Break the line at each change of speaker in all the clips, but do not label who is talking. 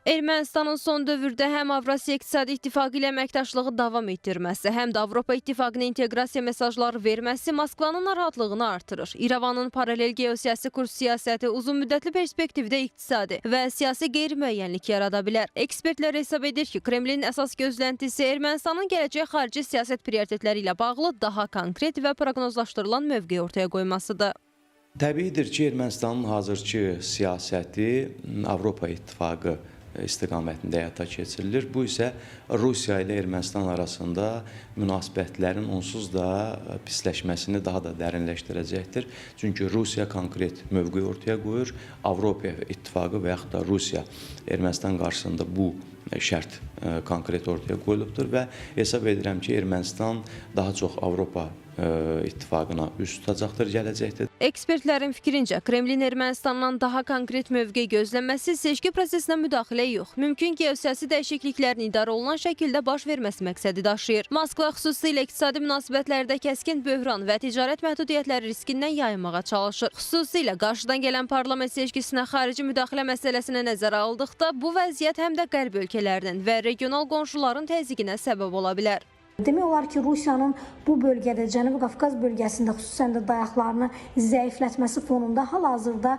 Ermənistanın son dövrdə həm Avrasiya İqtisadi İttifaqı ilə əməkdaşlığı davam etdirməsi, həm də Avropa İttifaqına inteqrasiya mesajları verməsi Moskvanın narahatlığını artırır. İrəvanın paralel geosiyasi kurs siyasəti uzunmüddətli perspektivdə iqtisadi və siyasi qeyri-müəyyənlik yarada bilər. Ekspertlər hesab edir ki, Kremlin əsas gözləntisi Ermənistanın gələcək xarici siyasət prioritetləri ilə bağlı daha konkret və proqnozlaşdırılan mövqe ortaya qoymasıdır.
Təbiidir ki, Ermənistanın hazırki siyasəti Avropa İttifaqı istiqamətində həyata keçirilir. Bu isə Rusiya ilə Ermənistan arasında münasibətlərin onsuz da pisləşməsini daha da dərinləşdirəcəkdir. Çünki Rusiya konkret mövqe ortaya qoyur. Avropa İttifaqı və yaxud da Rusiya Ermənistan qarşısında bu şərt konkret ortaya qoyulubdur və hesab edirəm ki, Ermənistan daha çox Avropa İttifaqına üst tutacaqdır gələcəkdə.
Ekspertlərin fikrincə, Kremlin Ermənistandan daha konkret mövqe gözləməsi seçki prosesinə müdaxilə yox, mümkün geosiyasi dəyişikliklərin idarə olunan şəkildə baş verməsi məqsədi daşıyır. Moskva xüsusilə iqtisadi münasibətlərdə kəskin böhran və ticarət məhdudiyyətləri riskindən yayınmağa çalışır. Xüsusilə qarşıdan gələn parlament seçkisinə xarici müdaxilə məsələsinə nəzərə aldıqda bu vəziyyət həm də qərb ölkələrinin və regional qonşuların təzyiqinə səbəb ola bilər.
Demək olar ki, Rusiyanın bu bölgədə, Cənubi Qafqaz bölgəsində xüsusən də dayaqlarını zəiflətməsi fonunda hal-hazırda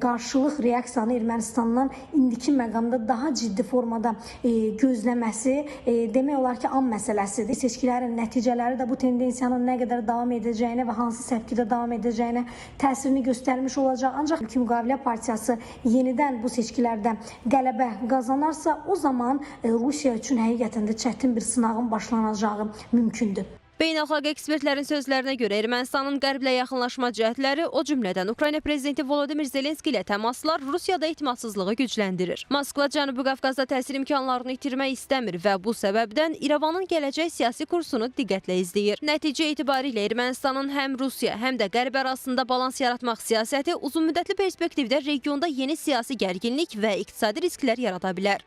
qarşılıq reaksiyanı Ermənistandan indiki məqamda daha ciddi formada gözləməsi demək olar ki, an məsələsidir. Seçkilərin nəticələri də bu tendensiyanın nə qədər davam edəcəyinə və hansı səpkidə davam edəcəyinə təsirini göstərmiş olacaq. Ancaq Mülki Müqavilə Partiyası yenidən bu seçkilərdə qələbə qazanarsa, o zaman Rusiya üçün həqiqətən də çətin bir sınağın başlanacağı mümkündür.
Beynəlxalq ekspertlərin sözlərinə görə Ermənistanın qərblə yaxınlaşma cəhdləri, o cümlədən Ukrayna prezidenti Volodimir Zelenski ilə təmaslar Rusiyada etimadsızlığı gücləndirir. Moskva Cənubi Qafqazda təsir imkanlarını itirmək istəmir və bu səbəbdən İrəvanın gələcək siyasi kursunu diqqətlə izləyir. Nəticə etibarilə Ermənistanın həm Rusiya, həm də qərb arasında balans yaratmaq siyasəti uzunmüddətli perspektivdə regionda yeni siyasi gərginlik və iqtisadi risklər yarada bilər.